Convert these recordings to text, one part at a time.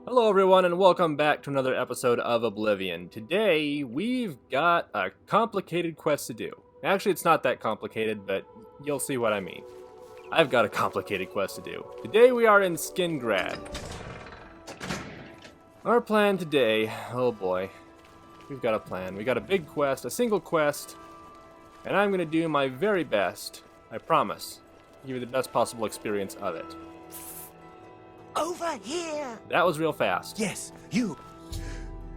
Hello everyone and welcome back to another episode of Oblivion. Today we've got a complicated quest to do. Actually it's not that complicated, but you'll see what I mean. I've got a complicated quest to do. Today we are in Skingrad. Our plan today, oh boy, we've got a plan. We got a big quest, a single quest, and I'm going to do my very best, I promise, to give you the best possible experience of it. Over here! That was real fast. Yes, you.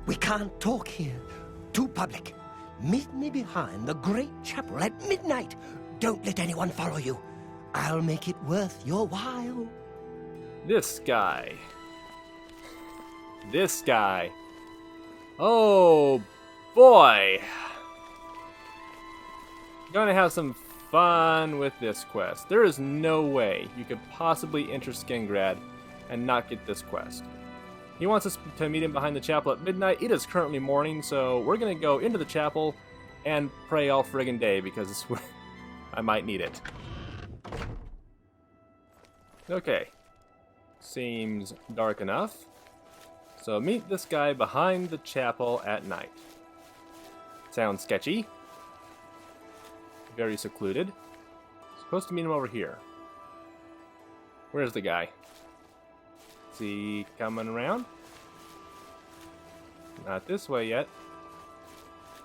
We can't talk here. Too public. Meet me behind the great chapel at midnight. Don't let anyone follow you. I'll make it worth your while. This guy. This guy. Oh, boy. Gonna have some fun with this quest. There is no way you could possibly enter Skingrad and not get this quest. He wants us to meet him behind the chapel at midnight. It is currently morning, so we're gonna go into the chapel and pray all friggin' day because it's I might need it. Okay. Seems dark enough. So meet this guy behind the chapel at night. Sounds sketchy. Very secluded. Supposed to meet him over here. Where's the guy? Is he coming around? Not this way yet.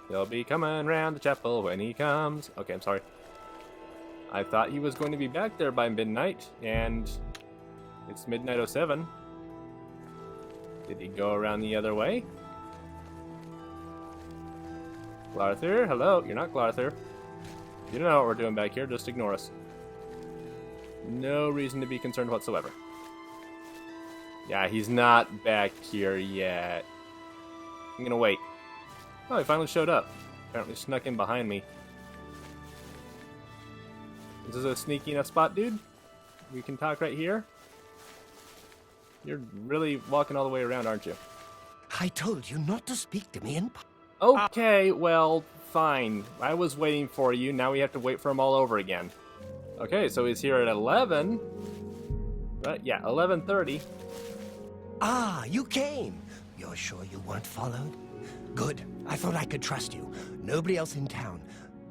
He'll be coming around the chapel when he comes. Okay, I'm sorry. I thought he was going to be back there by midnight, and it's midnight 07. Did he go around the other way? Glarther? Hello? You're not Glarther. You don't know what we're doing back here, just ignore us. No reason to be concerned whatsoever. Yeah, he's not back here yet. I'm gonna wait. Oh, he finally showed up. Apparently snuck in behind me. Is this a sneaky enough spot, dude? We can talk right here? You're really walking all the way around, aren't you? I told you not to speak to me in Okay, well, fine. I was waiting for you. Now we have to wait for him all over again. Okay, so he's here at 11. Right, yeah, 11:30. Ah, you came. You're sure you weren't followed? Good. I thought I could trust you. Nobody else in town.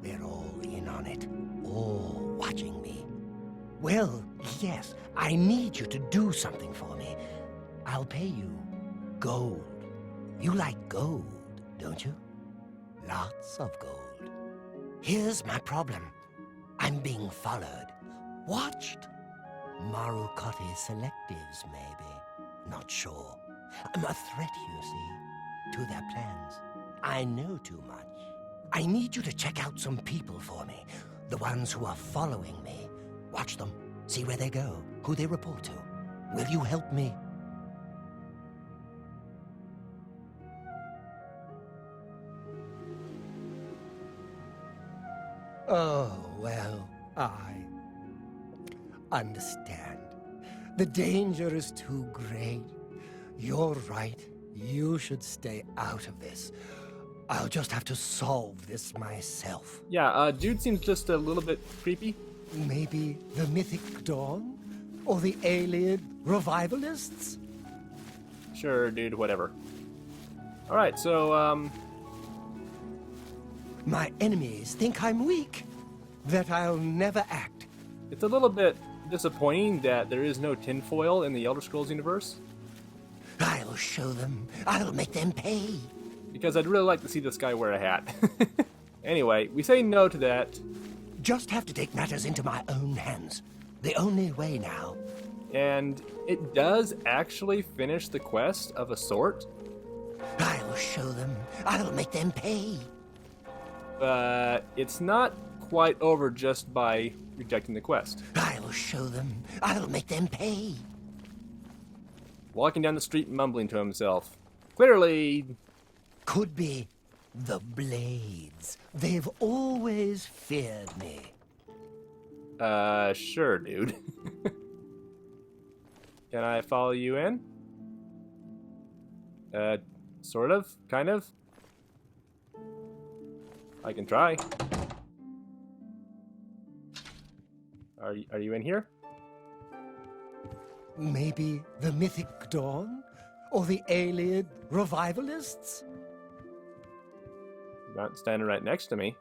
They're all in on it. All watching me. Well, yes, I need you to do something for me. I'll pay you gold. You like gold, don't you? Lots of gold. Here's my problem. I'm being followed. Watched. Marukotti selectives, maybe. Not sure. I'm a threat, you see, to their plans. I know too much. I need you to check out some people for me. The ones who are following me. Watch them. See where they go. Who they report to. Will you help me? Oh, well, I understand. The danger is too great. You're right. You should stay out of this. I'll just have to solve this myself. Yeah, dude seems just a little bit creepy. Maybe the Mythic Dawn? Or the alien revivalists? Sure, dude, whatever. Alright, so, My enemies think I'm weak. That I'll never act. it's a little bit disappointing that there is no tinfoil in the Elder Scrolls universe, I'll show them. I'll make them pay. because I'd really like to see this guy wear a hat. Anyway, we say no to that, Just have to take matters into my own hands. The only way now. and it does actually finish the quest of a sort, I'll show them. I'll make them pay. but it's not quite over just by rejecting the quest. I'll show them. I'll make them pay. Walking down the street mumbling to himself. Clearly, Could be the Blades. They've always feared me. sure, dude. Can I follow you in? Sort of? Kind of? I can try. Are you in here? Maybe the Mythic Dawn? Or the alien revivalists? Not standing right next to me.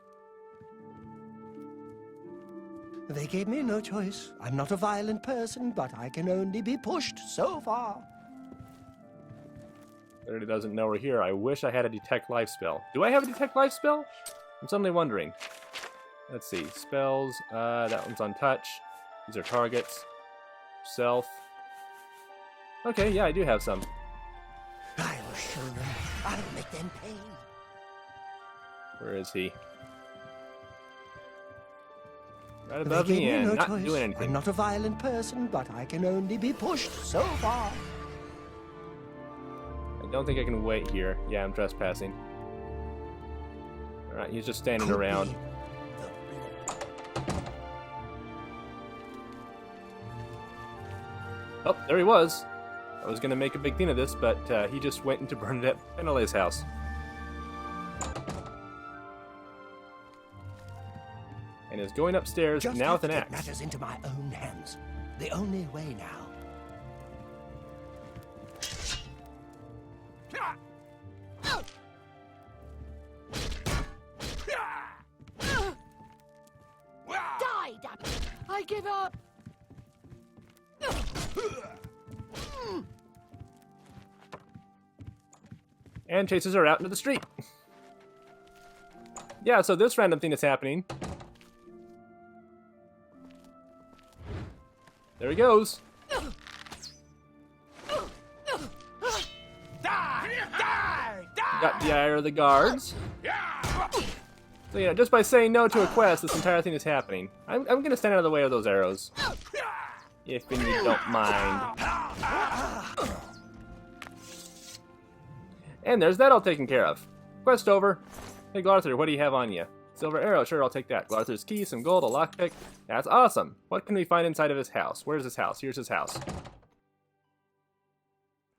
They gave me no choice. I'm not a violent person, but I can only be pushed so far. Literally doesn't know we're here. I wish I had a detect life spell. Do I have a detect life spell? I'm suddenly wondering. Let's see. Spells. That one's untouched. These are targets. Self. Okay, yeah, I do have some. I will show them. I'll make them pay. Where is he? Right They above gave me me and no not choice. doing anything. I'm not a violent person, but I can only be pushed so far. I don't think I can wait here. Yeah, I'm trespassing. Alright, he's just standing Could around. be Oh, there he was. I was going to make a big thing of this, but he just went into Bernadette Peneley's house. And is going upstairs Just now have with an to take axe. matters into my own hands. The only way now. Die, damn it! I give up! And chases her out into the street. Yeah, so this random thing is happening. There he goes. Got the ire of the guards. So, you know, just by saying no to a quest, this entire thing is happening. I'm going to stand out of the way of those arrows. If you don't mind. And there's that all taken care of. Quest over. Hey, Glarther, what do you have on you? Silver arrow, sure, I'll take that. Glarther's key, some gold, a lockpick. That's awesome. What can we find inside of his house? Where's his house? Here's his house.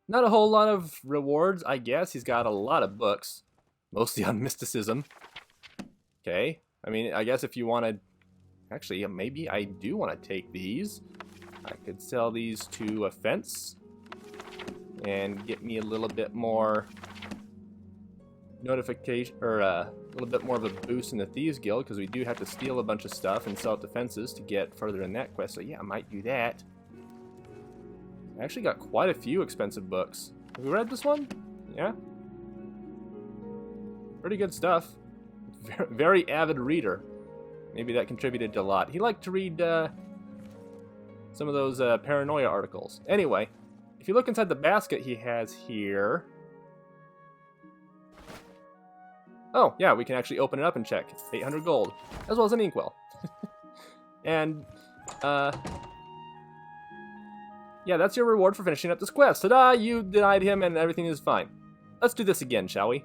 Not a whole lot of rewards, I guess. He's got a lot of books. Mostly on mysticism. Okay. I mean, I guess if you want to... Actually, maybe I do want to take these. I could sell these to a fence. And get me a little bit more... notification, or a little bit more of a boost in the Thieves Guild, because we do have to steal a bunch of stuff and sell it to fences to get further in that quest, so yeah, I might do that. I actually got quite a few expensive books. Have we read this one? Yeah? Pretty good stuff. Very, very avid reader. Maybe that contributed to a lot. He liked to read some of those Paranoia articles. Anyway, if you look inside the basket he has here... Oh, yeah, we can actually open it up and check. 800 gold, as well as an inkwell. And, yeah, that's your reward for finishing up this quest. Ta-da! You denied him and everything is fine. Let's do this again, shall we?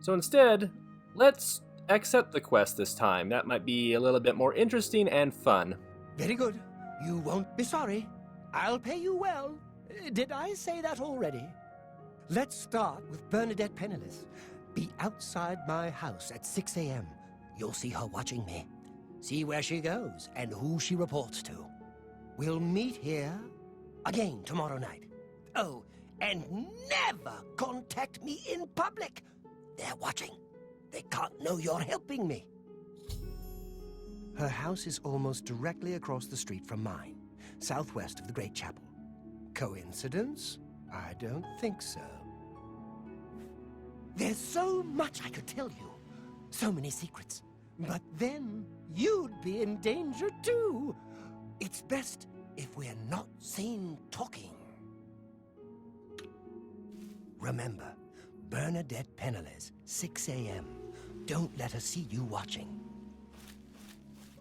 So instead, let's accept the quest this time. That might be a little bit more interesting and fun. Very good. You won't be sorry. I'll pay you well. Did I say that already? Let's start with Bernadette Penniless. Be outside my house at 6 a.m. You'll see her watching me. See where she goes and who she reports to. We'll meet here again tomorrow night. Oh, and never contact me in public. They're watching. They can't know you're helping me. Her house is almost directly across the street from mine, southwest of the Great Chapel. Coincidence? I don't think so. There's so much I could tell you. So many secrets. But then you'd be in danger too. It's best if we're not seen talking. Remember, Bernadette Penniless, 6 a.m. Don't let her see you watching.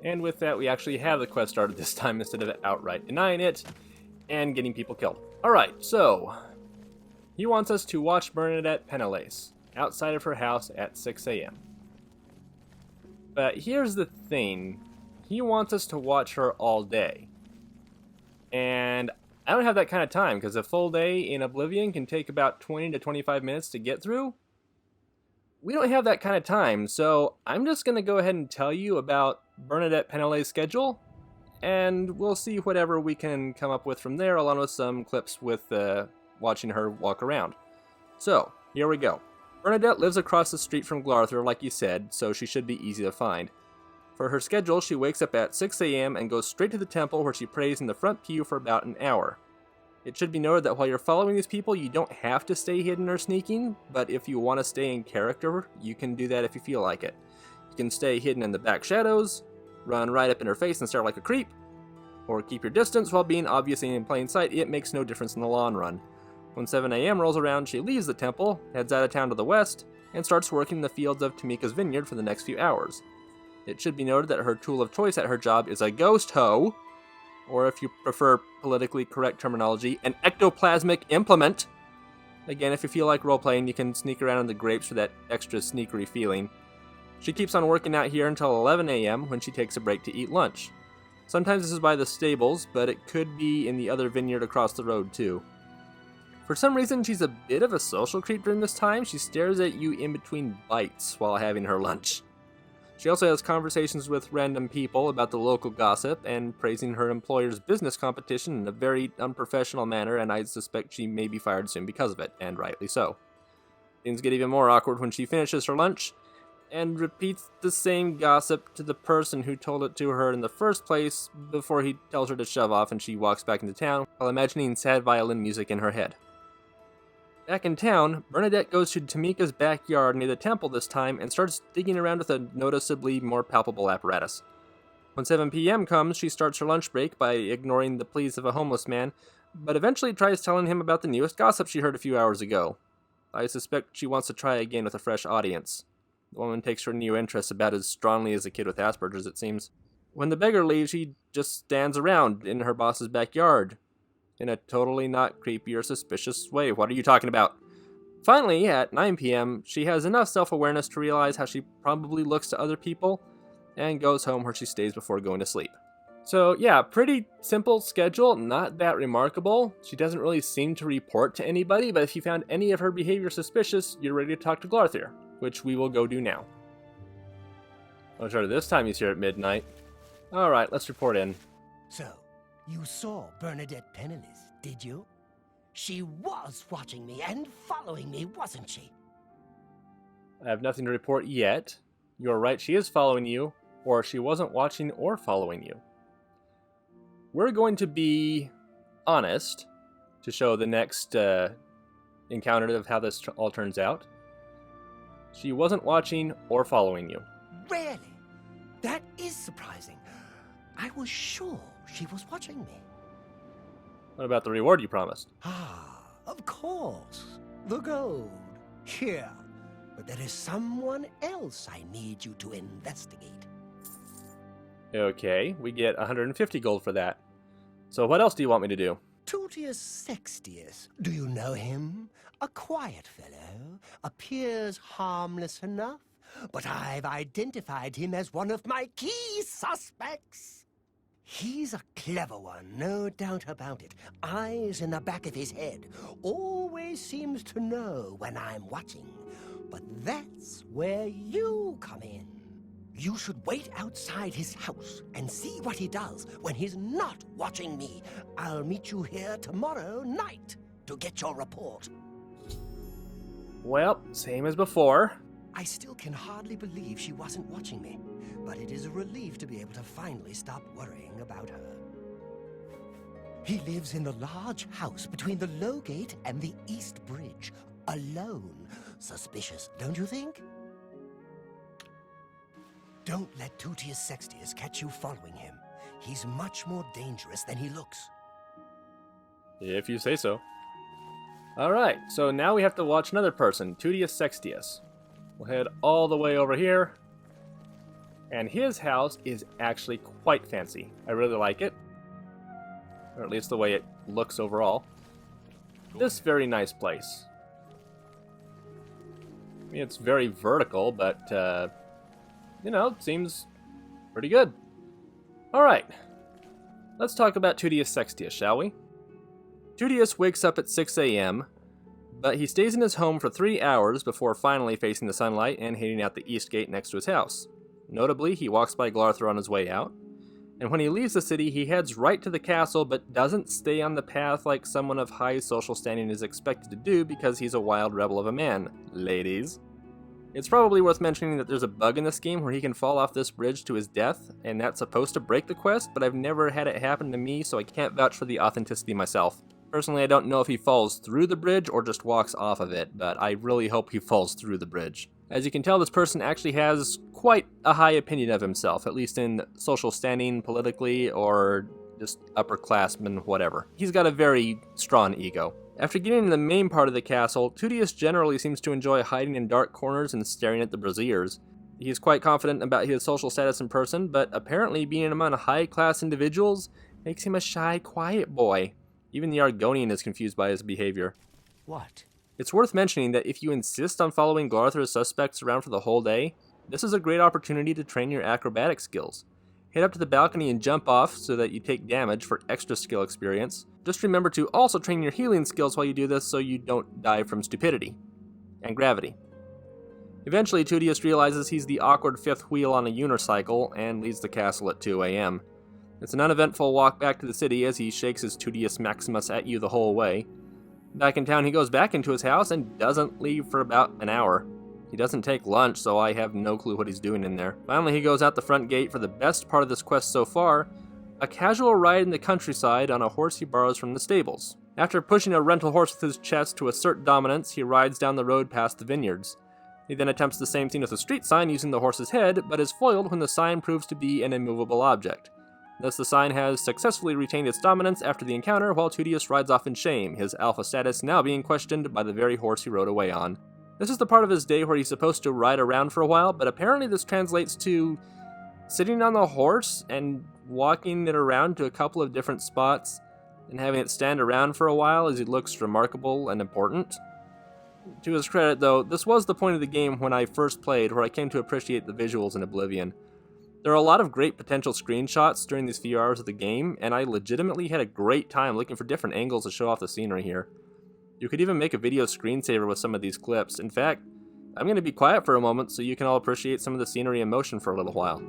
And with that, we actually have the quest started this time instead of outright denying it and getting people killed. Alright, so he wants us to watch Bernadette Penniless outside of her house at 6 a.m. But here's the thing. He wants us to watch her all day. And I don't have that kind of time, because a full day in Oblivion can take about 20 to 25 minutes to get through. We don't have that kind of time, so I'm just going to go ahead and tell you about Bernadette Penniless's schedule, and we'll see whatever we can come up with from there, along with some clips with watching her walk around. So, here we go. Bernadette lives across the street from Glarther, like you said, so she should be easy to find. For her schedule, she wakes up at 6 a.m. and goes straight to the temple where she prays in the front pew for about an hour. It should be noted that while you're following these people, you don't have to stay hidden or sneaking, but if you want to stay in character, you can do that if you feel like it. You can stay hidden in the back shadows, run right up in her face and stare like a creep, or keep your distance while being obviously in plain sight. It makes no difference in the long run. When 7 a.m. rolls around, she leaves the temple, heads out of town to the west, and starts working in the fields of Tamika's vineyard for the next few hours. It should be noted that her tool of choice at her job is a ghost hoe, or if you prefer politically correct terminology, an ectoplasmic implement. Again, if you feel like role-playing, you can sneak around in the grapes for that extra sneakery feeling. She keeps on working out here until 11 a.m. when she takes a break to eat lunch. Sometimes this is by the stables, but it could be in the other vineyard across the road too. For some reason, she's a bit of a social creep during this time. She stares at you in between bites while having her lunch. She also has conversations with random people about the local gossip and praising her employer's business competition in a very unprofessional manner, and I suspect she may be fired soon because of it, and rightly so. Things get even more awkward when she finishes her lunch and repeats the same gossip to the person who told it to her in the first place before he tells her to shove off and she walks back into town while imagining sad violin music in her head. Back in town, Bernadette goes to Tamika's backyard near the temple this time and starts digging around with a noticeably more palpable apparatus. When 7 p.m. comes, she starts her lunch break by ignoring the pleas of a homeless man, but eventually tries telling him about the newest gossip she heard a few hours ago. I suspect she wants to try again with a fresh audience. The woman takes her new interest about as strongly as a kid with Asperger's, it seems. When the beggar leaves, she just stands around in her boss's backyard, in a totally not creepy or suspicious way. What are you talking about? Finally, at 9 p.m., she has enough self-awareness to realize how she probably looks to other people, and goes home where she stays before going to sleep. So yeah, pretty simple schedule, not that remarkable. She doesn't really seem to report to anybody, but if you found any of her behavior suspicious, you're ready to talk to Glarther, which we will go do now. Oh, sure, this time he's here at midnight. Alright, let's report in. So, you saw Bernadette penniless, did you? She was watching me and following me, wasn't she? I have nothing to report yet. You're right, she is following you, or she wasn't watching or following you. We're going to be honest to show the next encounter of how this all turns out. She wasn't watching or following you. Really? That is surprising. I was sure she was watching me. What about the reward you promised? Ah, of course. The gold. Here. But there is someone else I need you to investigate. Okay, we get 150 gold for that. So what else do you want me to do? Tutius Sextius. Do you know him? A quiet fellow. Appears harmless enough. But I've identified him as one of my key suspects. He's a clever one, no doubt about it. Eyes in the back of his head. Always seems to know when I'm watching. But that's where you come in. You should wait outside his house and see what he does when he's not watching me. I'll meet you here tomorrow night to get your report. Well, same as before. I still can hardly believe she wasn't watching me, but it is a relief to be able to finally stop worrying about her. He lives in the large house between the Low Gate and the East Bridge, alone. Suspicious, don't you think? Don't let Tutius Sextius catch you following him. He's much more dangerous than he looks. If you say so. Alright, so now we have to watch another person, Tutius Sextius. We'll head all the way over here. And his house is actually quite fancy. I really like it. Or at least the way it looks overall. This very nice place. I mean, it's very vertical, but, you know, it seems pretty good. Alright. Let's talk about Tutius Sextius, shall we? Tutius wakes up at 6 a.m., but he stays in his home for 3 hours before finally facing the sunlight and heading out the east gate next to his house. Notably, he walks by Glarther on his way out, And when he leaves the city, he heads right to the castle, but doesn't stay on the path like someone of high social standing is expected to do because he's a wild rebel of a man, ladies. It's probably worth mentioning that there's a bug in this game where he can fall off this bridge to his death, and that's supposed to break the quest, but I've never had it happen to me, so I can't vouch for the authenticity myself. Personally, I don't know if he falls through the bridge or just walks off of it, but I really hope he falls through the bridge. As you can tell, this person actually has quite a high opinion of himself, at least in social standing politically or just upperclassman, whatever. He's got a very strong ego. After getting in the main part of the castle, Tudius generally seems to enjoy hiding in dark corners and staring at the braziers. He's quite confident about his social status in person, but apparently being among high-class individuals makes him a shy, quiet boy. Even the Argonian is confused by his behavior. What? It's worth mentioning that if you insist on following Glarthur's suspects around for the whole day, this is a great opportunity to train your acrobatic skills. Head up to the balcony and jump off so that you take damage for extra skill experience. Just remember to also train your healing skills while you do this so you don't die from stupidity and gravity. Eventually, Tudius realizes he's the awkward fifth wheel on a unicycle and leaves the castle at 2 a.m. It's an uneventful walk back to the city as he shakes his Tudius Maximus at you the whole way. Back in town, he goes back into his house and doesn't leave for about an hour. He doesn't take lunch, so I have no clue what he's doing in there. Finally, he goes out the front gate for the best part of this quest so far, a casual ride in the countryside on a horse he borrows from the stables. After pushing a rental horse with his chest to assert dominance, he rides down the road past the vineyards. He then attempts the same thing with a street sign using the horse's head, but is foiled when the sign proves to be an immovable object. Thus, the sign has successfully retained its dominance after the encounter, while Tudius rides off in shame, his alpha status now being questioned by the very horse he rode away on. This is the part of his day where he's supposed to ride around for a while, but apparently this translates to sitting on the horse and walking it around to a couple of different spots and having it stand around for a while as it looks remarkable and important. To his credit, though, this was the point of the game when I first played where I came to appreciate the visuals in Oblivion. There are a lot of great potential screenshots during these few hours of the game, and I legitimately had a great time looking for different angles to show off the scenery here. You could even make a video screensaver with some of these clips. In fact, I'm going to be quiet for a moment so you can all appreciate some of the scenery in motion for a little while.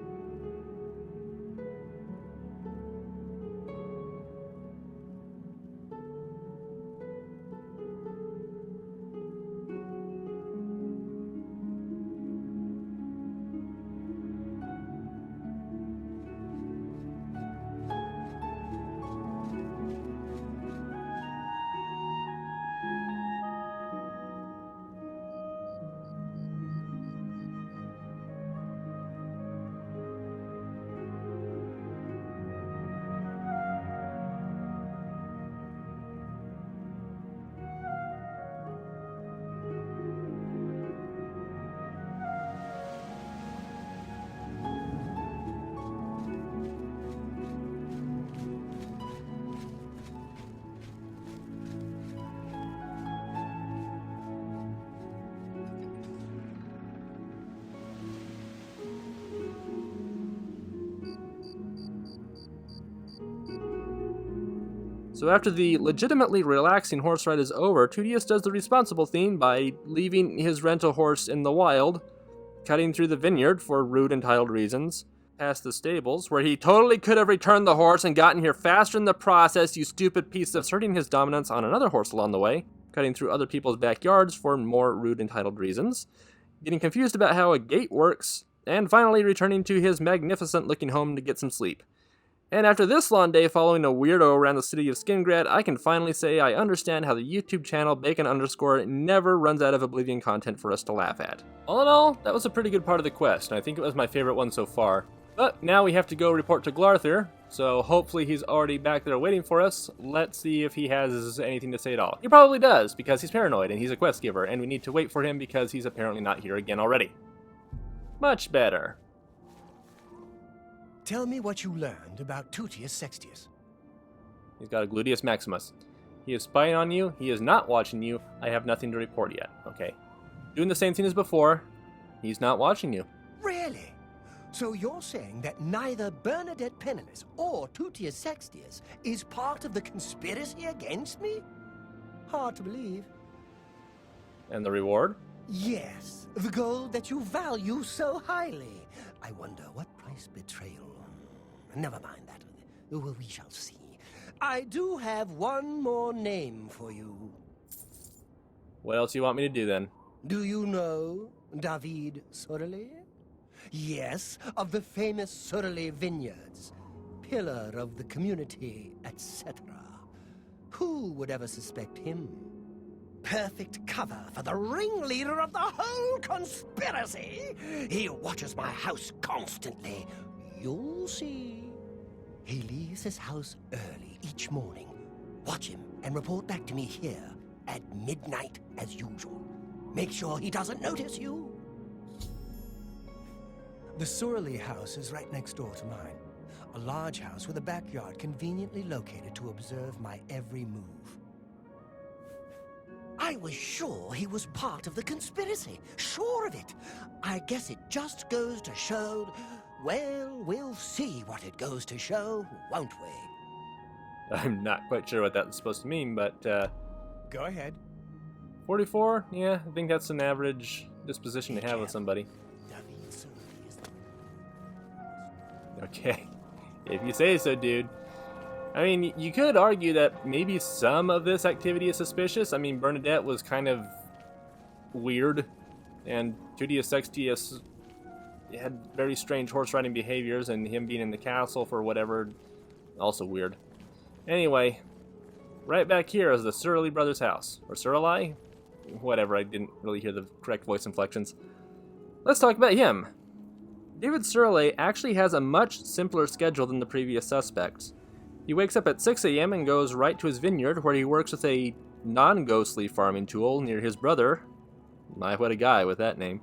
So after the legitimately relaxing horse ride is over, Tudius does the responsible thing by leaving his rental horse in the wild, cutting through the vineyard for rude entitled reasons, past the stables, where he totally could have returned the horse and gotten here faster in the process, you stupid piece of asserting his dominance on another horse along the way, cutting through other people's backyards for more rude entitled reasons, getting confused about how a gate works, and finally returning to his magnificent looking home to get some sleep. And after this long day following a weirdo around the city of Skingrad, I can finally say I understand how the YouTube channel Bacon_ never runs out of Oblivion content for us to laugh at. All in all, that was a pretty good part of the quest, and I think it was my favorite one so far. But now we have to go report to Glarthur, so hopefully he's already back there waiting for us. Let's see if he has anything to say at all. He probably does, because he's paranoid and he's a quest giver, and we need to wait for him because he's apparently not here again already. Much better. Tell me what you learned about Tutius Sextius. He's got a gluteus maximus. He is spying on you. He is not watching you. I have nothing to report yet. Okay. Doing the same thing as before. He's not watching you. Really? So you're saying that neither Bernadette Penniless or Tutius Sextius is part of the conspiracy against me? Hard to believe. And the reward? Yes, the gold that you value so highly. I wonder what price betrayal Never mind that. Well, we shall see. I do have one more name for you. What else do you want me to do then? Do you know David Sorelli? Yes, of the famous Sorelli Vineyards. Pillar of the community, etc. Who would ever suspect him? Perfect cover for the ringleader of the whole conspiracy. He watches my house constantly. You'll see. He leaves his house early each morning. Watch him and report back to me here at midnight as usual. Make sure he doesn't notice you. The Sorelli house is right next door to mine. A large house with a backyard conveniently located to observe my every move. I was sure he was part of the conspiracy. Sure of it. I guess it just goes to show... Well, we'll see what it goes to show, won't we? I'm not quite sure what that's supposed to mean, but, Go ahead. 44? Yeah, I think that's an average disposition to have with somebody. Okay. If you say so, dude. I mean, you could argue that maybe some of this activity is suspicious. I mean, Bernadette was kind of weird, and Tudius Sextius had very strange horse riding behaviors, and him being in the castle for whatever, also weird. Anyway, right back here is the Surly brothers' house. Or Surly? Whatever, I didn't really hear the correct voice inflections. Let's talk about him. David Surly actually has a much simpler schedule than the previous suspects. He wakes up at 6 a.m. and goes right to his vineyard, where he works with a non-ghostly farming tool near his brother. My, what a guy with that name.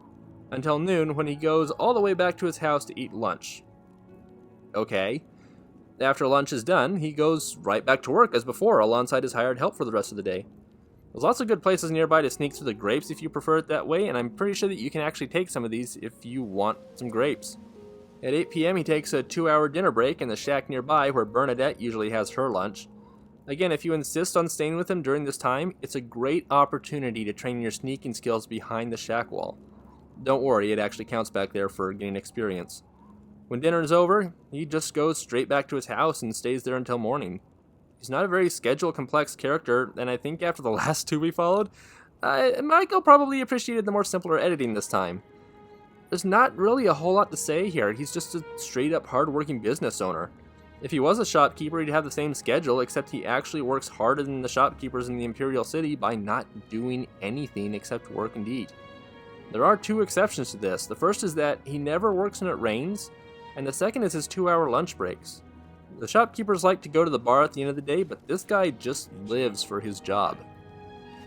Until noon, when he goes all the way back to his house to eat lunch. Okay. After lunch is done, he goes right back to work as before, alongside his hired help for the rest of the day. There's lots of good places nearby to sneak through the grapes if you prefer it that way, and I'm pretty sure that you can actually take some of these if you want some grapes. At 8 p.m. he takes a 2-hour dinner break in the shack nearby where Bernadette usually has her lunch. Again, if you insist on staying with him during this time, it's a great opportunity to train your sneaking skills behind the shack wall. Don't worry, it actually counts back there for getting experience. When dinner is over, he just goes straight back to his house and stays there until morning. He's not a very schedule-complex character, and I think after the last two we followed, Michael probably appreciated the more simpler editing this time. There's not really a whole lot to say here. He's just a straight-up hard-working business owner. If he was a shopkeeper, he'd have the same schedule, except he actually works harder than the shopkeepers in the Imperial City by not doing anything except work and eat. There are two exceptions to this. The first is that he never works when it rains, and the second is his 2-hour lunch breaks. The shopkeepers like to go to the bar at the end of the day, but this guy just lives for his job.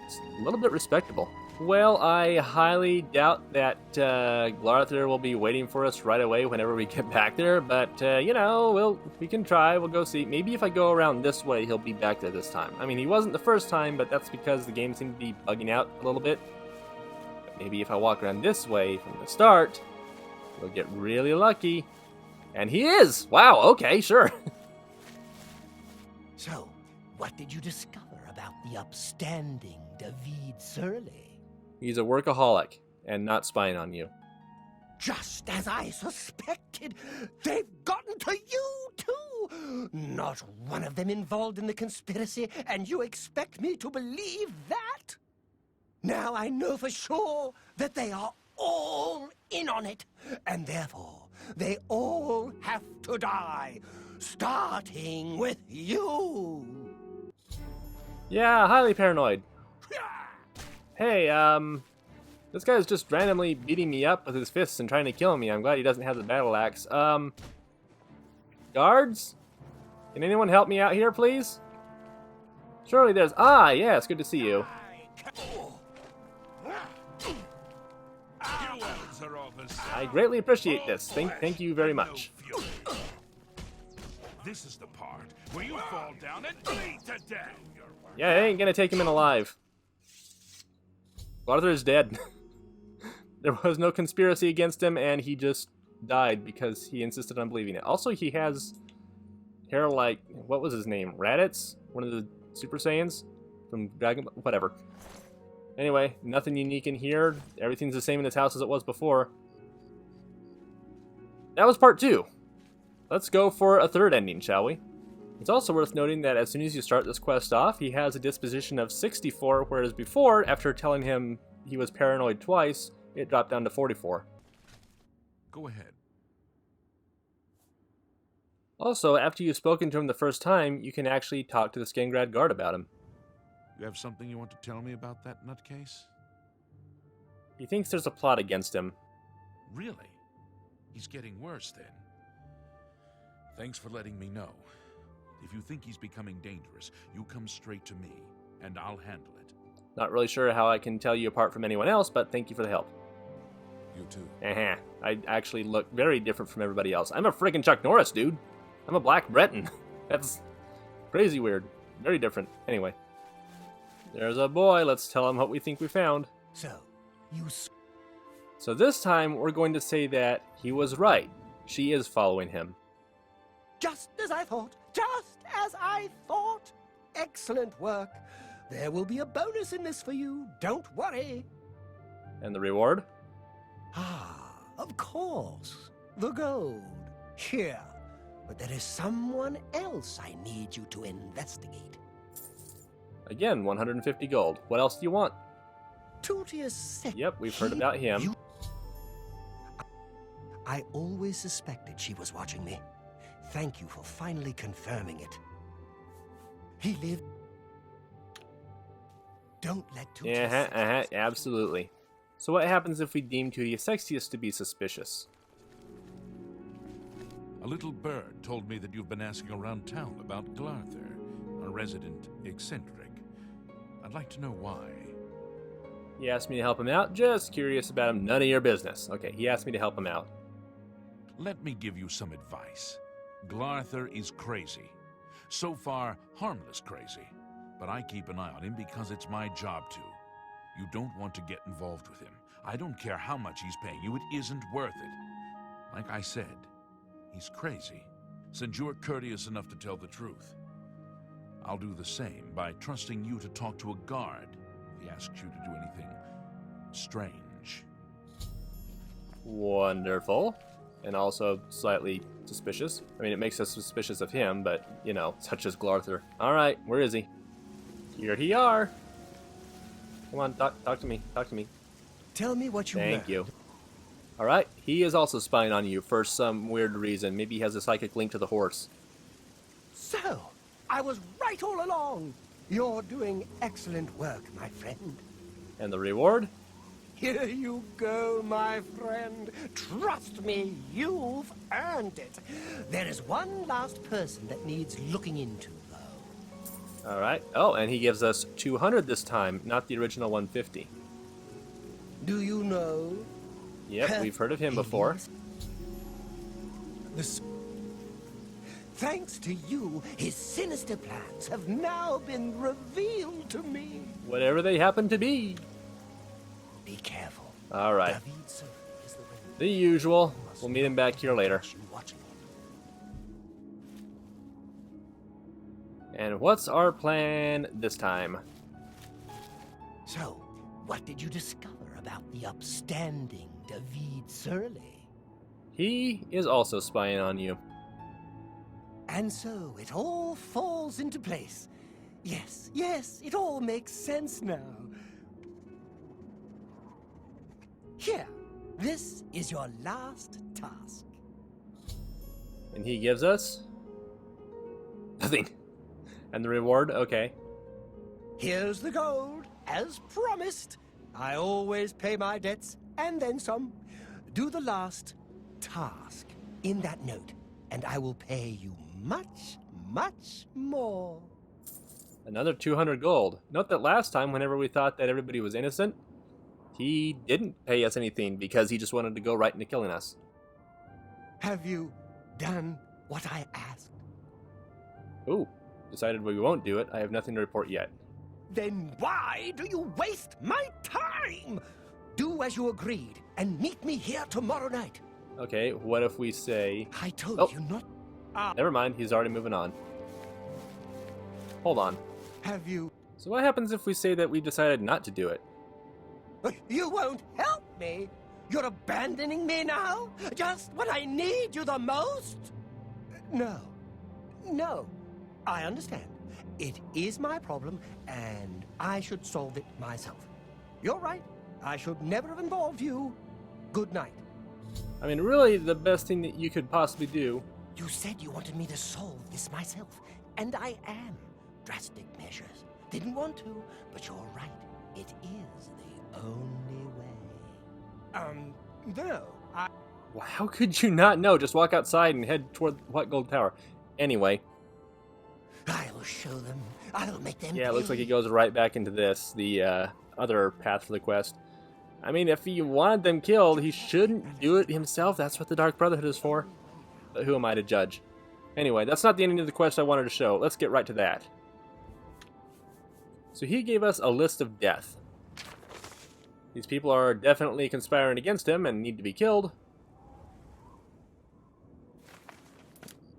It's a little bit respectable. Well, I highly doubt that Glarther will be waiting for us right away whenever we get back there, but, you know, we can try. We'll go see. Maybe if I go around this way, he'll be back there this time. I mean, he wasn't the first time, but that's because the game seemed to be bugging out a little bit. But maybe if I walk around this way from the start, we'll get really lucky. And he is! Wow, okay, sure. So, what did you discover about the upstanding David Surly? He's a workaholic, and not spying on you. Just as I suspected, they've gotten to you, too! Not one of them involved in the conspiracy, and you expect me to believe that? Now I know for sure that they are all in on it, and therefore they all have to die, starting with you! Yeah, highly paranoid. Hey, this guy's just randomly beating me up with his fists and trying to kill me. I'm glad he doesn't have the battle axe. Guards? Can anyone help me out here, please? Surely there's... Ah, yes, good to see you. I greatly appreciate this. Thank you very much. This is the part where you fall down and bleed to death. Yeah, I ain't gonna take him in alive. Arthur is dead. There was no conspiracy against him, and he just died because he insisted on believing it. Also, he has hair like... What was his name? Raditz? One of the Super Saiyans? From Dragon... Whatever. Anyway, nothing unique in here. Everything's the same in this house as it was before. That was part 2. let's go for a third ending, shall we? It's also worth noting that as soon as you start this quest off, he has a disposition of 64, whereas before, after telling him he was paranoid twice, it dropped down to 44. Go ahead. Also, after you've spoken to him the first time, you can actually talk to the Skengrad guard about him. You have something you want to tell me about that nutcase? He thinks there's a plot against him. Really? He's getting worse then. Thanks for letting me know. If you think he's becoming dangerous, you come straight to me, and I'll handle it. Not really sure how I can tell you apart from anyone else, but thank you for the help. You too. I actually look very different from everybody else. I'm a friggin' Chuck Norris, dude. I'm a Black Breton. That's crazy weird. Very different. Anyway. There's a boy. Let's tell him what we think we found. So this time, we're going to say that he was right. She is following him. Just as I thought. Just as I thought. Excellent work. There will be a bonus in this for you. Don't worry. And the reward? Ah, of course. The gold. Here. But there is someone else I need you to investigate. Again, 150 gold. What else do you want? Tutius said... Yep, we've heard about him. I always suspected she was watching me. Thank you for finally confirming it. He lived... Don't let Tutius... Absolutely. So what happens if we deem Tutius Sextius to be suspicious? A little bird told me that you've been asking around town about Glarther, a resident eccentric. I'd like to know why. He asked me to help him out. Just curious about him. None of your business. Okay, he asked me to help him out. Let me give you some advice. Glarther is crazy. So far, harmless crazy. But I keep an eye on him because it's my job to. You don't want to get involved with him. I don't care how much he's paying you. It isn't worth it. Like I said, he's crazy. Since you're courteous enough to tell the truth, I'll do the same by trusting you to talk to a guard if he asks you to do anything strange. Wonderful. And also slightly suspicious. I mean, it makes us suspicious of him, but, you know, such as Glarther. Alright, where is he? Here he are. Come on, talk to me. Talk to me. Tell me what you learned. Thank you. Alright, he is also spying on you for some weird reason. Maybe he has a psychic link to the horse. So, I was right all along. You're doing excellent work, my friend. And the reward? Here you go, my friend. Trust me, you've earned it. There is one last person that needs looking into, though. Alright. Oh, and he gives us 200 this time, not the original 150. Do you know? Yep, we've heard of him before. Thanks to you, his sinister plans have now been revealed to me. Whatever they happen to be. Be careful. Alright. The usual. We'll meet him back here later. And what's our plan this time? So, what did you discover about the upstanding David Surly? He is also spying on you. And so it all falls into place. Yes, it all makes sense now. Here, this is your last task. And he gives us nothing. And the reward? Okay. Here's the gold, as promised. I always pay my debts, and then some. Do the last task in that note, and I will pay you much, much more. Another 200 gold. Note that last time, whenever we thought that everybody was innocent, he didn't pay us anything because he just wanted to go right into killing us. Have you done what I asked? Ooh, decided we won't do it. I have nothing to report yet. Then why do you waste my time? Do as you agreed and meet me here tomorrow night. Okay, what if we say... I told you not... Never mind, he's already moving on. Hold on. Have you... So what happens if we say that we decided not to do it? You won't help me? You're abandoning me now? Just when I need you the most? No. No. I understand. It is my problem, and I should solve it myself. You're right. I should never have involved you. Good night. I mean, really, the best thing that you could possibly do. You said you wanted me to solve this myself, and I am. Drastic measures. Didn't want to, but you're right. It is the only way. No, Well, how could you not know? Just walk outside and head toward White Gold Tower. Anyway. I'll show them. I'll make them Yeah, it looks pay. like he goes right back into this, the other path for the quest. I mean, if he wanted them killed, he shouldn't do it himself. That's what the Dark Brotherhood is for. But who am I to judge? Anyway, that's not the ending of the quest I wanted to show. Let's get right to that. So he gave us a list of death. These people are definitely conspiring against him and need to be killed.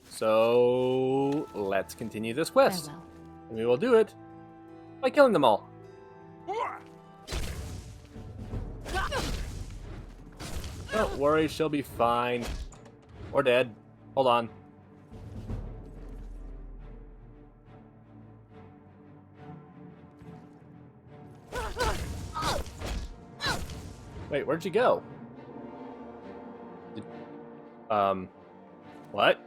So let's continue this quest. Farewell. And we will do it by killing them all. Don't worry, she'll be fine. Or dead. Hold on. Wait, where'd you go? What?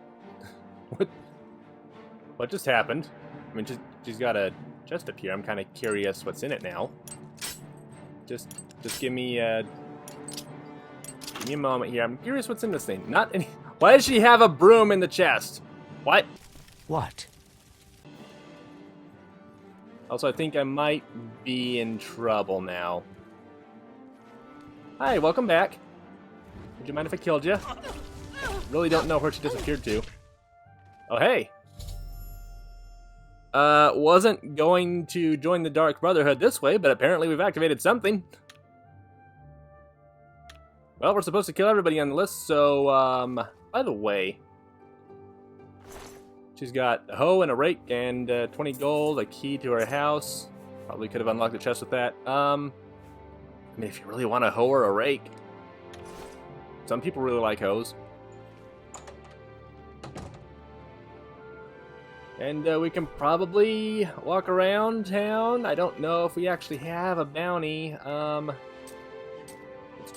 What just happened? I mean, she's got a chest up here. I'm kind of curious what's in it now. Just give me a moment here. I'm curious what's in this thing. Not any. Why does she have a broom in the chest? What? What? Also, I think I might be in trouble now. Hi, welcome back. Would you mind if I killed you? Really don't know where she disappeared to. Oh, hey. Wasn't going to join the Dark Brotherhood this way, but apparently we've activated something. Well, we're supposed to kill everybody on the list, so, by the way, she's got a hoe and a rake and 20 gold, a key to her house. Probably could have unlocked the chest with that. I mean, if you really want a hoe or a rake. Some people really like hoes. And we can probably walk around town. I don't know if we actually have a bounty. Let's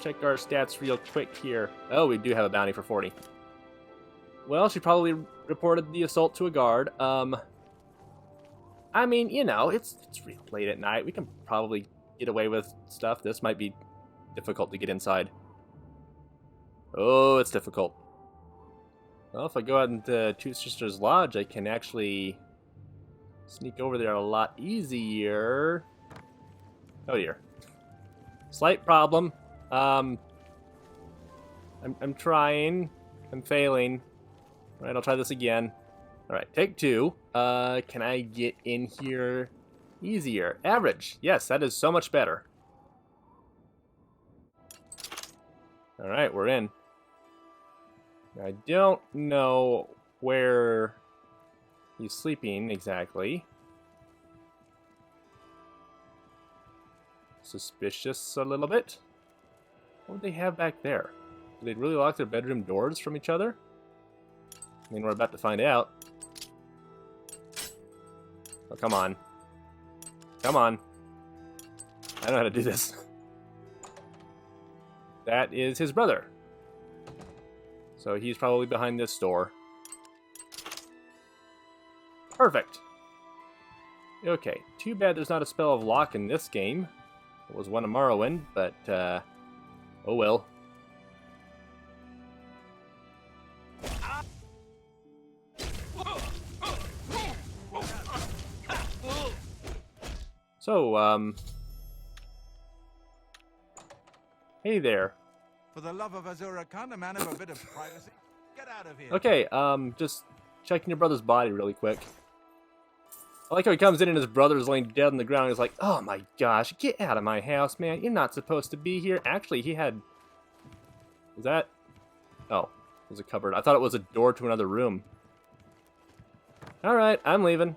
check our stats real quick here. Oh, we do have a bounty for 40. Well, she probably reported the assault to a guard. I mean, you know, it's real late at night. We can probably get away with stuff. This might be difficult to get inside. Oh, it's difficult. Well, if I go out into Two Sisters Lodge, I can actually sneak over there a lot easier. Oh dear. Slight problem. I'm trying. I'm failing. Alright, I'll try this again. Alright, take two. Can I get in here easier? Average. Yes, that is so much better. Alright, we're in. I don't know where he's sleeping exactly. Suspicious a little bit. What would they have back there? Do they really lock their bedroom doors from each other? I mean, we're about to find out. Oh, come on. Come on. I know how to do this. That is his brother. So he's probably behind this door. Perfect. Okay, too bad there's not a spell of lock in this game. It was one of Morrowind, but, oh well. So, hey there. For the love of Azura, can't a man have a bit of privacy? Get out of here. Okay, just checking your brother's body really quick. I like how he comes in and his brother's laying dead on the ground. He's like, oh my gosh, get out of my house, man. You're not supposed to be here. Actually, he had... Was that... Oh, it was a cupboard. I thought it was a door to another room. Alright, I'm leaving.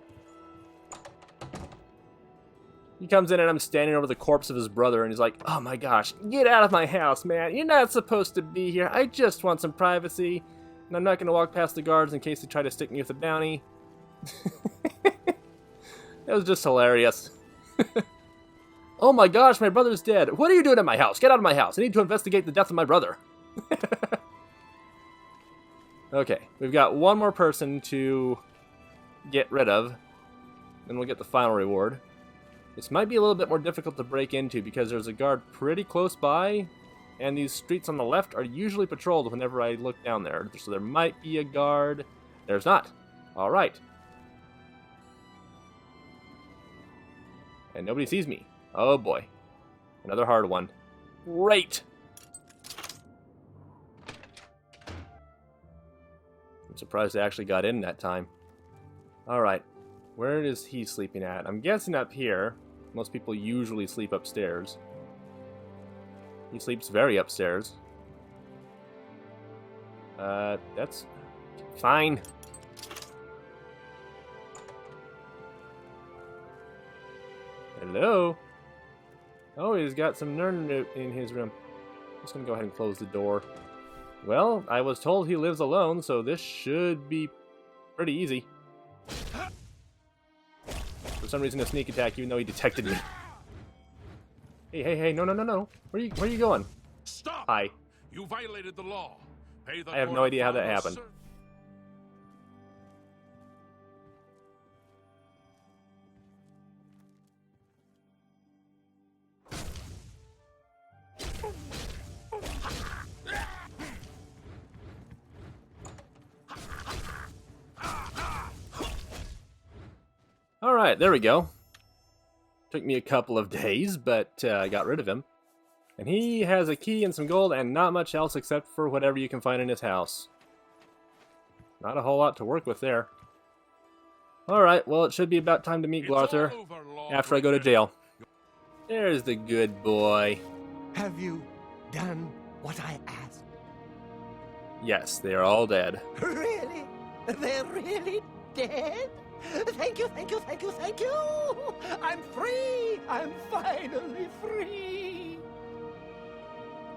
He comes in and I'm standing over the corpse of his brother and he's like, oh my gosh, get out of my house, man. You're not supposed to be here. I just want some privacy. And I'm not going to walk past the guards in case they try to stick me with a bounty. That was just hilarious. Oh my gosh, my brother's dead. What are you doing at my house? Get out of my house. I need to investigate the death of my brother. Okay, we've got one more person to get rid of. Then we'll get the final reward. This might be a little bit more difficult to break into because there's a guard pretty close by. And these streets on the left are usually patrolled whenever I look down there. So there might be a guard. There's not. Alright. And nobody sees me. Oh boy. Another hard one. Great! I'm surprised I actually got in that time. Alright. Where is he sleeping at? I'm guessing up here. Most people usually sleep upstairs. He sleeps very upstairs. That's fine. Hello? Oh, he's got some nerd in his room. I'm just gonna go ahead and close the door. Well, I was told he lives alone, so this should be pretty easy. For some reason, a sneak attack, even though he detected me. Hey, no. Where are you going? Stop! Hi. You violated the law. Pay the I have court no a idea how that final happened. Alright, there we go. Took me a couple of days, but I got rid of him. And he has a key and some gold and not much else except for whatever you can find in his house. Not a whole lot to work with there. Alright, well it should be about time to meet Glarther after I go to jail. There's the good boy. Have you done what I asked? Yes, they are all dead. Really? They're really dead? Thank you. I'm free. I'm finally free.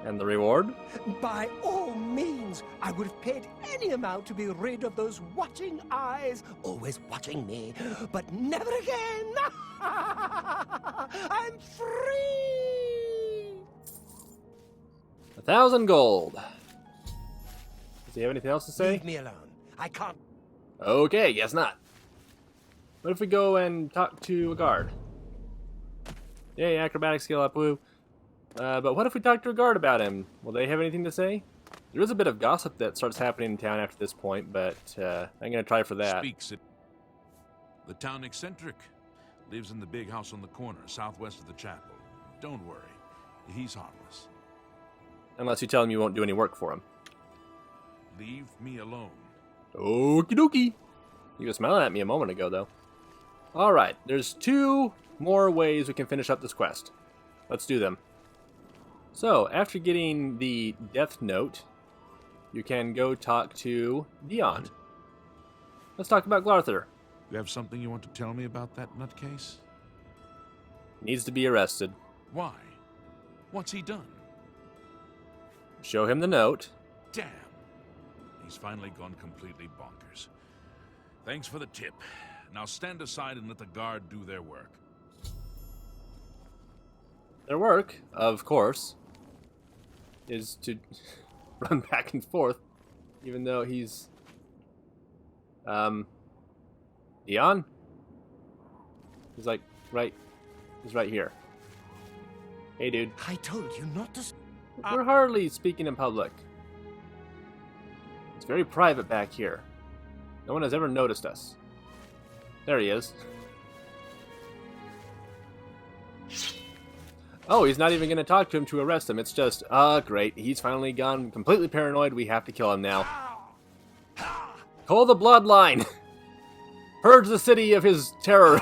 And the reward? By all means, I would have paid any amount to be rid of those watching eyes, always watching me, but never again. I'm free. 1,000 gold. Does he have anything else to say? Leave me alone. I can't. Okay, guess not. What if we go and talk to a guard? Yay, acrobatic skill up, woo. But what if we talk to a guard about him? Will they have anything to say? There is a bit of gossip that starts happening in town after this point, but I'm going to try for that. Speaks it. The town eccentric. Lives in the big house on the corner, southwest of the chapel. Don't worry. He's harmless. Unless you tell him you won't do any work for him. Leave me alone. Okie dokie. You were smiling at me a moment ago, though. Alright, there's 2 more ways we can finish up this quest. Let's do them. So, after getting the death note, you can go talk to Dion. Let's talk about Glarther. You have something you want to tell me about that nutcase? Needs to be arrested. Why? What's he done? Show him the note. Damn. He's finally gone completely bonkers. Thanks for the tip. Now stand aside and let the guard do their work. Their work, of course, is to run back and forth, even though he's... Dion? He's like, he's right here. Hey, dude. I told you not to. We're hardly speaking in public. It's very private back here. No one has ever noticed us. There he is. Oh, he's not even going to talk to him to arrest him. It's just, great. He's finally gone completely paranoid. We have to kill him now. Call the bloodline. Purge the city of his terror.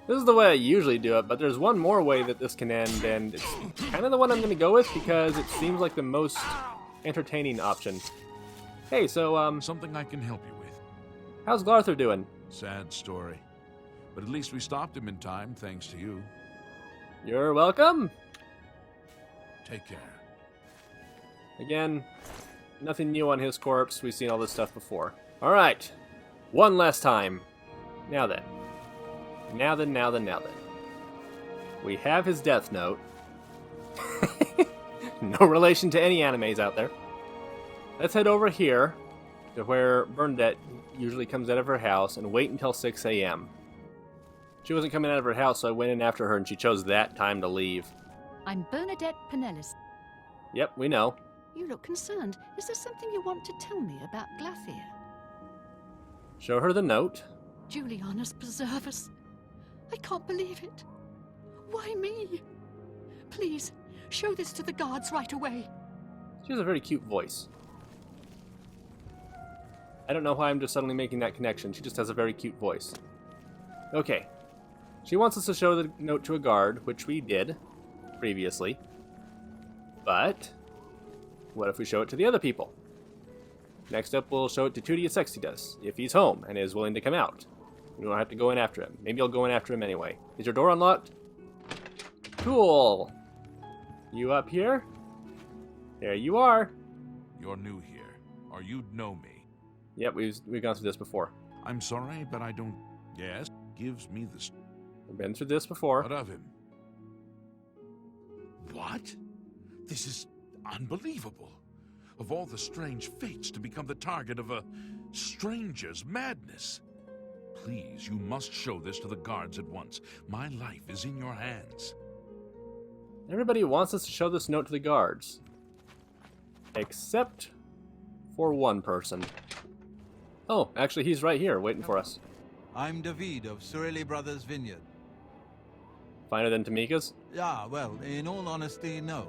This is the way I usually do it, but there's one more way that this can end, and it's kind of the one I'm going to go with because it seems like the most entertaining option. Hey, so, Something I can help you with. how's Glarther doing? Sad story. But at least we stopped him in time, thanks to you. You're welcome. Take care. Again, nothing new on his corpse. We've seen all this stuff before. Alright. One last time. Now then. Now then, now then, now then. We have his death note. No relation to any animes out there. Let's head over here to where Bernadette usually comes out of her house and wait until 6 a.m. She wasn't coming out of her house, so I went in after her and she chose that time to leave. I'm Bernadette Pinellas. Yep, we know. You look concerned. Is there something you want to tell me about Glathir? Show her the note. Julianus preserve us. I can't believe it. Why me? Please, show this to the guards right away. She has a very cute voice. I don't know why I'm just suddenly making that connection. She just has a very cute voice. Okay. She wants us to show the note to a guard, which we did previously. But what if we show it to the other people? Next up, we'll show it to Tudius Exodus, if he's home and is willing to come out. We don't have to go in after him. Maybe I'll go in after him anyway. Is your door unlocked? Cool. You up here? There you are. You're new here, or you'd know me. Yep, we've gone through this before. I'm sorry, but I don't... Yes? Gives me the... We've been through this before. What of him? What? This is unbelievable. Of all the strange fates to become the target of a stranger's madness. Please, you must show this to the guards at once. My life is in your hands. Everybody wants us to show this note to the guards. Except for one person. Oh, actually he's right here, waiting for us. I'm David of Surili Brothers Vineyard. Finer than Tamika's? Yeah, well, in all honesty, no.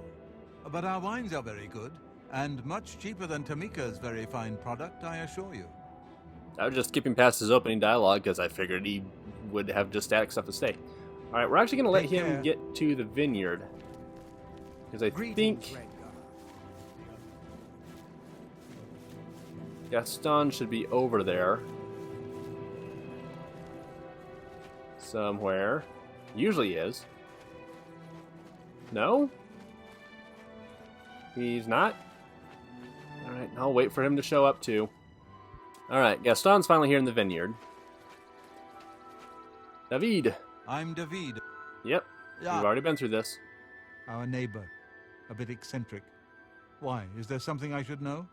But our wines are very good, and much cheaper than Tamika's very fine product, I assure you. I was just skipping past his opening dialogue because I figured he would have just static stuff to say. Alright, we're actually going to let him get to the vineyard. Because I think Gaston should be over there. Somewhere. Usually is. No? He's not? Alright, I'll wait for him to show up too. Alright, Gaston's finally here in the vineyard. David. I'm David. Yep, Yeah. we've already been through this. Our neighbor. A bit eccentric. Why, is there something I should know?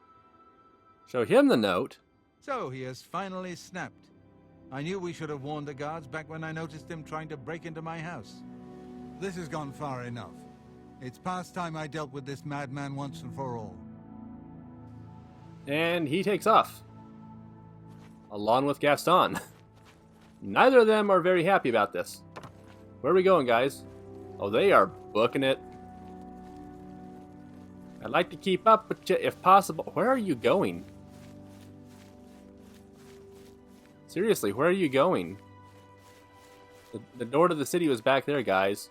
Show him the note. So, he has finally snapped. I knew we should have warned the guards back when I noticed him trying to break into my house. This has gone far enough. It's past time I dealt with this madman once and for all. And he takes off. Along with Gaston. Neither of them are very happy about this. Where are we going, guys? Oh, they are booking it. I'd like to keep up with you if possible. Where are you going? Seriously, where are you going? The door to the city was back there, guys.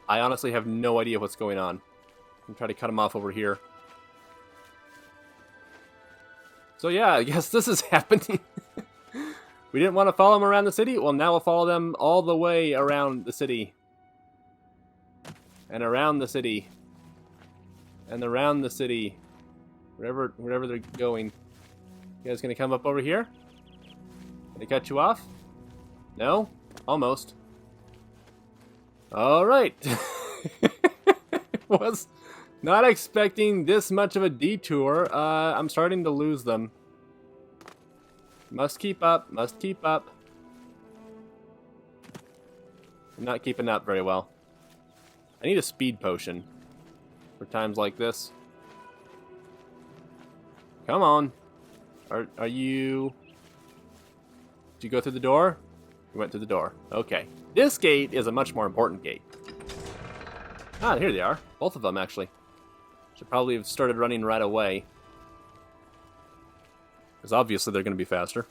I honestly have no idea what's going on. I'm trying to cut him off over here. So yeah, I guess this is happening. We didn't want to follow them around the city? Well, now we'll follow them all the way around the city. And around the city. And around the city. Wherever they're going. You guys gonna come up over here? Did they cut you off? No? Almost. Alright. Was not expecting this much of a detour. I'm starting to lose them. Must keep up. Must keep up. I'm not keeping up very well. I need a speed potion for times like this. Come on. Are you... Did you go through the door? You went through the door. Okay. This gate is a much more important gate. Ah, here they are. Both of them, actually. Should probably have started running right away. Because obviously they're going to be faster.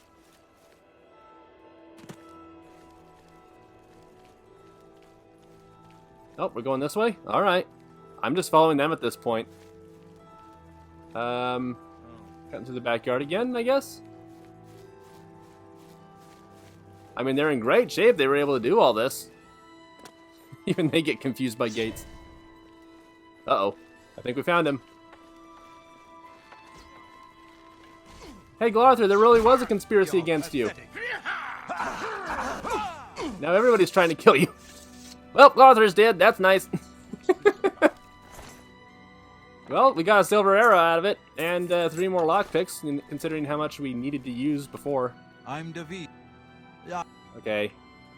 Oh, we're going this way? Alright. I'm just following them at this point. Got into the backyard again, I guess? I mean, they're in great shape. They were able to do all this. Even they get confused by gates. Uh-oh. I think we found him. Hey, Glarther, there really was a conspiracy against you. Now everybody's trying to kill you. Well, Glarther's dead. That's nice. Well, we got a silver arrow out of it, and 3 more lockpicks, considering how much we needed to use before. I'm David. Yeah. Okay.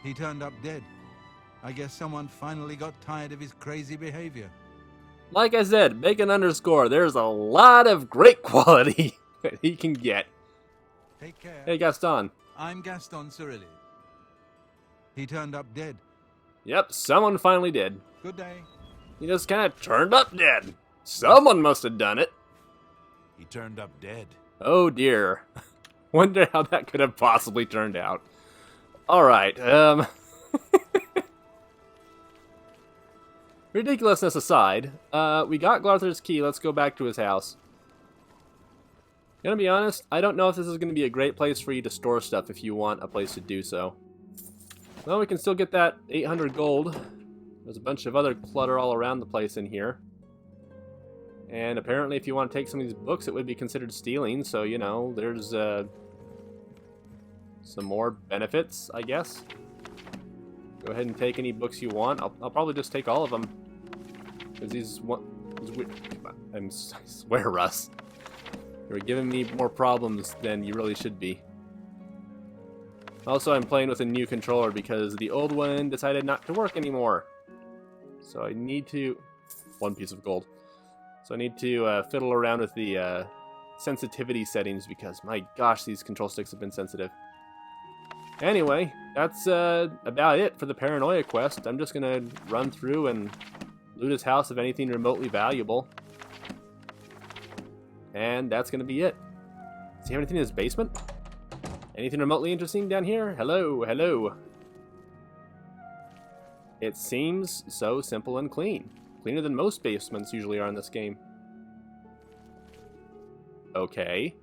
He turned up dead. I guess someone finally got tired of his crazy behavior. Like I said, Bacon underscore, there's a lot of great quality that he can get. Take care. Hey, Gaston. I'm Gaston Cirilli. He turned up dead. Yep, someone finally did. Good day. He just kind of turned up dead. Someone must have done it. He turned up dead. Oh dear. Wonder how that could have possibly turned out. Alright, ridiculousness aside, we got Glarther's key. Let's go back to his house. Gonna be honest, I don't know if this is gonna be a great place for you to store stuff if you want a place to do so. Well, we can still get that 800 gold. There's a bunch of other clutter all around the place in here. And apparently if you want to take some of these books, it would be considered stealing, so, you know, there's some more benefits, I guess. Go ahead and take any books you want. I'll probably just take all of them. Because I swear, Russ. You're giving me more problems than you really should be. Also, I'm playing with a new controller because the old one decided not to work anymore. So I need to... 1 piece of gold. So I need to fiddle around with the sensitivity settings because, my gosh, these control sticks have been sensitive. Anyway, that's about it for the Paranoia quest. I'm just going to run through and loot his house of anything remotely valuable. And that's going to be it. Does he have anything in his basement? Anything remotely interesting down here? Hello, hello. It seems so simple and clean. Cleaner than most basements usually are in this game. Okay.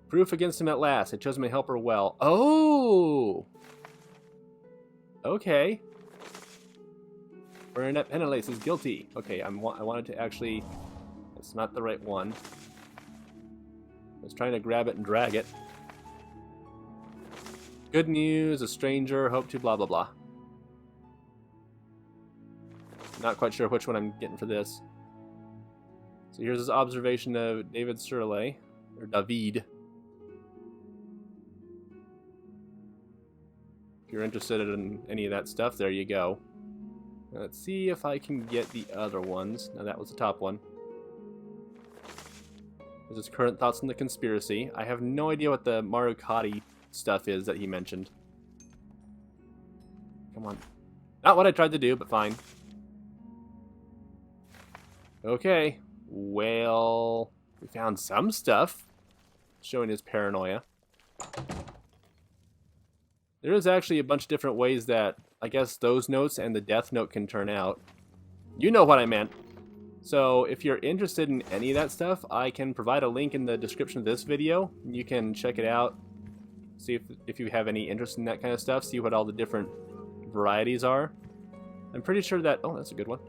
Proof against him at last. I chose my helper well. Oh! Okay. Bernadette Penelace is guilty. Okay, I wanted to actually... It's not the right one. I was trying to grab it and drag it. Good news, a stranger, hope to blah blah blah. Not quite sure which one I'm getting for this. So here's his observation of David Cirilli, or David. If you're interested in any of that stuff, there you go. Now let's see if I can get the other ones. Now that was the top one. This is current thoughts on the conspiracy. I have no idea what the Marukati stuff is that he mentioned. Come on. Not what I tried to do, but fine. Okay. Well, we found some stuff showing his paranoia. There is actually a bunch of different ways that I guess those notes and the death note can turn out. You know what I meant. So if you're interested in any of that stuff, I can provide a link in the description of this video. You can check it out, see if you have any interest in that kind of stuff, see what all the different varieties are. I'm pretty sure that... Oh, that's a good one.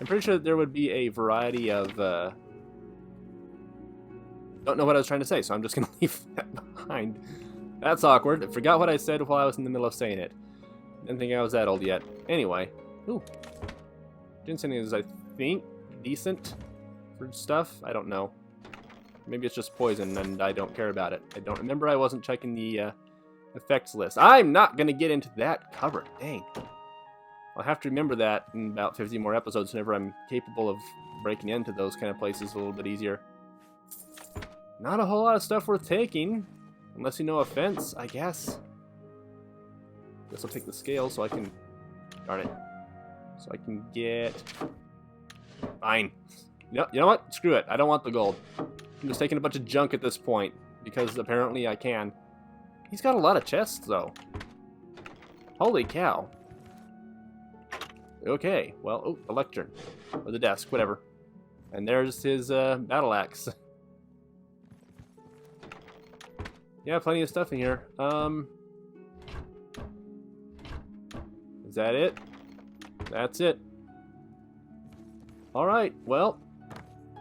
I'm pretty sure that there would be a variety of... Don't know what I was trying to say, so I'm just going to leave that behind. That's awkward. I forgot what I said while I was in the middle of saying it. Didn't think I was that old yet. Anyway. Ooh. Ginseng is, I think, decent for stuff. I don't know. Maybe it's just poison and I don't care about it. I don't remember. I wasn't checking the effects list. I'm not going to get into that cover. Dang. I'll have to remember that in about 50 more episodes whenever I'm capable of breaking into those kind of places a little bit easier. Not a whole lot of stuff worth taking. Unless you know offense, I guess. Guess I'll take the scale so I can... Darn it. So I can get... Fine. You know what? Screw it. I don't want the gold. I'm just taking a bunch of junk at this point. Because apparently I can. He's got a lot of chests, though. Holy cow. Okay. Well, oh, the lectern. Or the desk, whatever. And there's his battle axe. Yeah, plenty of stuff in here. Is that it? That's it. Alright, well,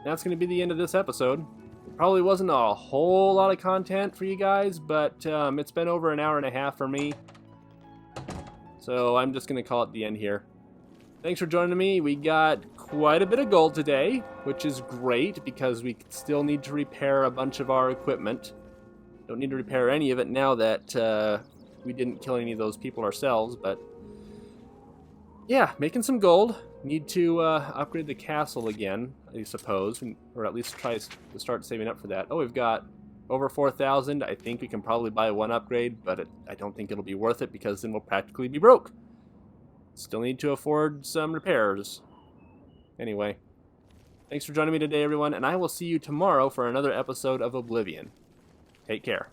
that's going to be the end of this episode. It probably wasn't a whole lot of content for you guys, but it's been over an hour and a half for me. So I'm just going to call it the end here. Thanks for joining me. We got quite a bit of gold today, which is great because we still need to repair a bunch of our equipment. Don't need to repair any of it now that we didn't kill any of those people ourselves, but yeah, making some gold. Need to upgrade the castle again, I suppose, or at least try to start saving up for that. Oh, we've got over 4,000. I think we can probably buy one upgrade, but I don't think it'll be worth it because then we'll practically be broke. Still need to afford some repairs. Anyway, thanks for joining me today, everyone, and I will see you tomorrow for another episode of Oblivion. Take care.